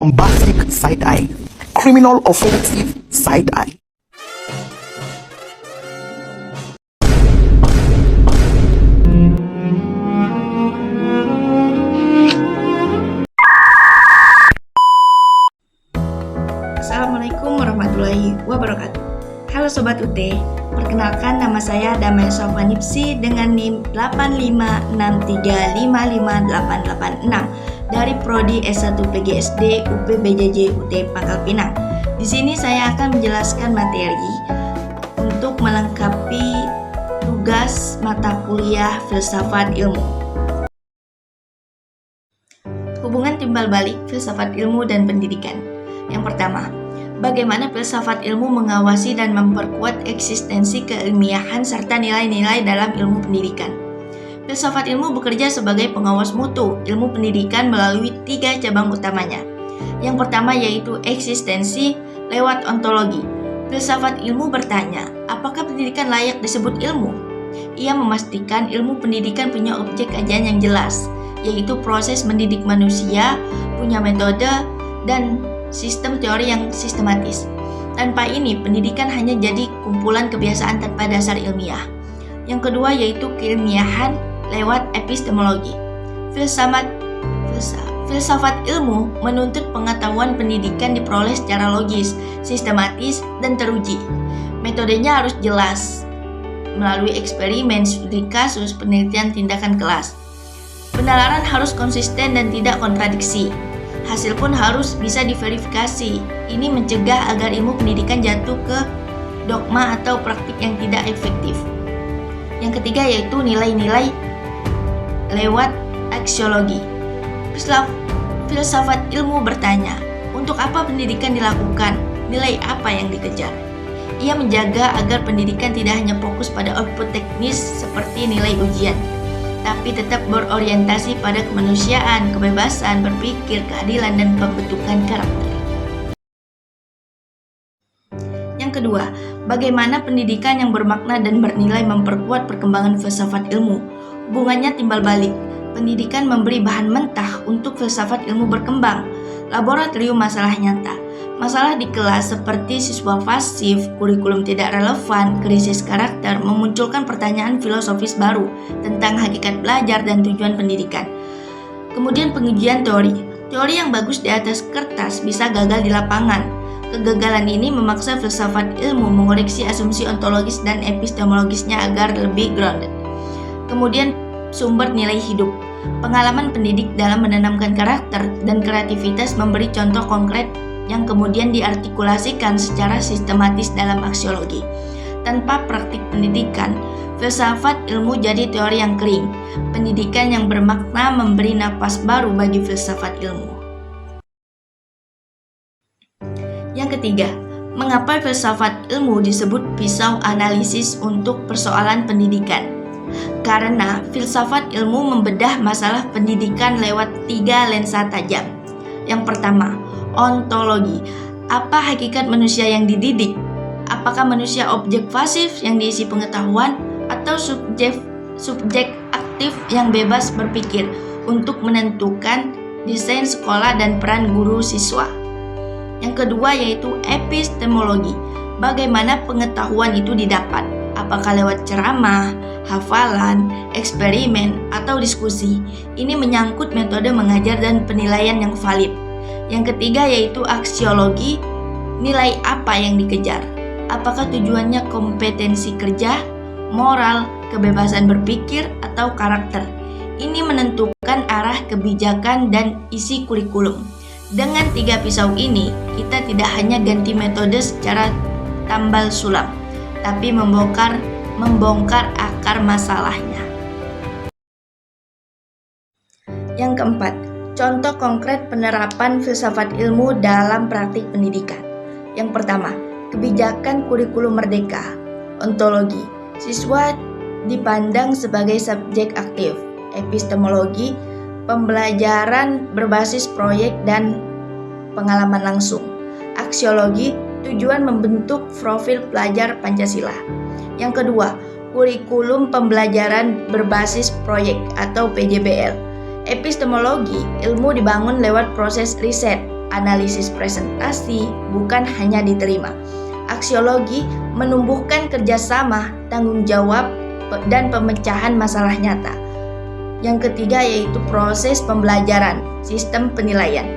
Bombastic side-eye, criminal offensive side-eye. Assalamualaikum warahmatullahi wabarakatuh. Halo Sobat UT, perkenalkan nama saya Damel Sofwanipsi dengan NIM 856355886 dari Prodi S1 PGSD UPBJJ UT Pangkal Pinang. Di sini saya akan menjelaskan materi untuk melengkapi tugas mata kuliah Filsafat Ilmu. Hubungan timbal balik filsafat ilmu dan pendidikan. Yang pertama, bagaimana filsafat ilmu mengawasi dan memperkuat eksistensi keilmiahan serta nilai-nilai dalam ilmu pendidikan. Filsafat ilmu bekerja sebagai pengawas mutu ilmu pendidikan melalui 3 cabang utamanya. Yang pertama yaitu eksistensi lewat ontologi. Filsafat ilmu bertanya, apakah pendidikan layak disebut ilmu? Ia memastikan ilmu pendidikan punya objek kajian yang jelas, yaitu proses mendidik manusia, punya metode, dan sistem teori yang sistematis. Tanpa ini, pendidikan hanya jadi kumpulan kebiasaan tanpa dasar ilmiah. Yang kedua yaitu keilmiahan lewat epistemologi. Filsafat ilmu menuntut pengetahuan pendidikan diperoleh secara logis, sistematis, dan teruji. Metodenya harus jelas, melalui eksperimen, studi kasus, penelitian tindakan kelas. Penalaran harus konsisten dan tidak kontradiksi. Hasil pun harus bisa diverifikasi. Ini mencegah agar ilmu pendidikan jatuh ke dogma atau praktik yang tidak efektif. Yang ketiga yaitu nilai-nilai lewat aksiologi. Filsafat ilmu bertanya, untuk apa pendidikan dilakukan? Nilai apa yang dikejar? Ia menjaga agar pendidikan tidak hanya fokus pada output teknis seperti nilai ujian, tapi tetap berorientasi pada kemanusiaan, kebebasan berpikir, keadilan, dan pembentukan karakter. Yang kedua, bagaimana pendidikan yang bermakna dan bernilai memperkuat perkembangan filsafat ilmu. Hubungannya timbal balik. Pendidikan memberi bahan mentah untuk filsafat ilmu berkembang. Laboratorium masalah nyata. Masalah di kelas seperti siswa pasif, kurikulum tidak relevan, krisis karakter memunculkan pertanyaan filosofis baru tentang hakikat belajar dan tujuan pendidikan. Kemudian pengujian teori. Teori yang bagus di atas kertas bisa gagal di lapangan. Kegagalan ini memaksa filsafat ilmu mengoreksi asumsi ontologis dan epistemologisnya agar lebih grounded. Kemudian sumber nilai hidup. Pengalaman pendidik dalam menanamkan karakter dan kreativitas memberi contoh konkret yang kemudian diartikulasikan secara sistematis dalam aksiologi. Tanpa praktik pendidikan, filsafat ilmu jadi teori yang kering. Pendidikan yang bermakna memberi napas baru bagi filsafat ilmu. Yang ketiga, mengapa filsafat ilmu disebut pisau analisis untuk persoalan pendidikan? Karena filsafat ilmu membedah masalah pendidikan lewat 3 lensa tajam. Yang pertama, ontologi. Apa hakikat manusia yang dididik? Apakah manusia objek pasif yang diisi pengetahuan atau subjek aktif yang bebas berpikir untuk menentukan desain sekolah dan peran guru siswa? Yang kedua yaitu epistemologi. Bagaimana pengetahuan itu didapat? Apakah lewat ceramah, hafalan, eksperimen, atau diskusi? Ini menyangkut metode mengajar dan penilaian yang valid. Yang ketiga yaitu aksiologi. Nilai apa yang dikejar? Apakah tujuannya kompetensi kerja, moral, kebebasan berpikir, atau karakter? Ini menentukan arah kebijakan dan isi kurikulum. Dengan 3 pisau ini, kita tidak hanya ganti metode secara tambal sulam, tapi membongkar akar masalahnya. Yang keempat, contoh konkret penerapan filsafat ilmu dalam praktik pendidikan. Yang pertama, kebijakan kurikulum merdeka. Ontologi. Siswa dipandang sebagai subjek aktif. Epistemologi. Pembelajaran berbasis proyek dan pengalaman langsung. Aksiologi. Tujuan membentuk profil pelajar Pancasila. Yang kedua, kurikulum pembelajaran berbasis proyek atau PJBL. Epistemologi, ilmu dibangun lewat proses riset, analisis presentasi, bukan hanya diterima. Aksiologi menumbuhkan kerjasama, tanggung jawab, dan pemecahan masalah nyata. Yang ketiga yaitu proses pembelajaran, sistem penilaian.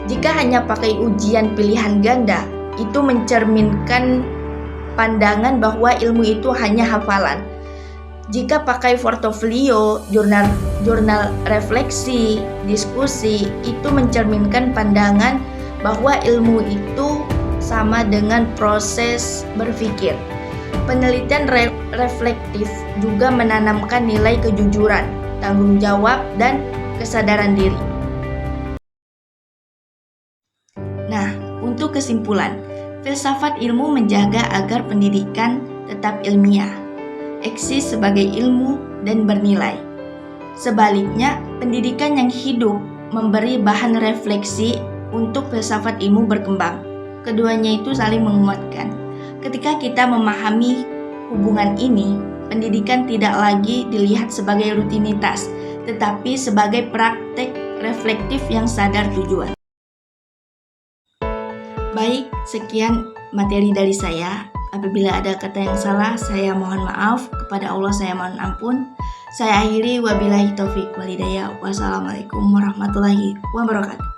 Jika hanya pakai ujian pilihan ganda, itu mencerminkan pandangan bahwa ilmu itu hanya hafalan. Jika pakai portofolio, jurnal refleksi, diskusi, itu mencerminkan pandangan bahwa ilmu itu sama dengan proses berpikir. Penelitian reflektif juga menanamkan nilai kejujuran, tanggung jawab, dan kesadaran diri. Nah, untuk kesimpulan, filsafat ilmu menjaga agar pendidikan tetap ilmiah, eksis sebagai ilmu, dan bernilai. Sebaliknya, pendidikan yang hidup memberi bahan refleksi untuk filsafat ilmu berkembang. Keduanya itu saling menguatkan. Ketika kita memahami hubungan ini, pendidikan tidak lagi dilihat sebagai rutinitas, tetapi sebagai praktek reflektif yang sadar tujuan. Baik, sekian materi dari saya. Apabila ada kata yang salah, saya mohon maaf. Kepada Allah saya mohon ampun. Saya akhiri, wabillahi taufik walhidayah. Wassalamualaikum warahmatullahi wabarakatuh.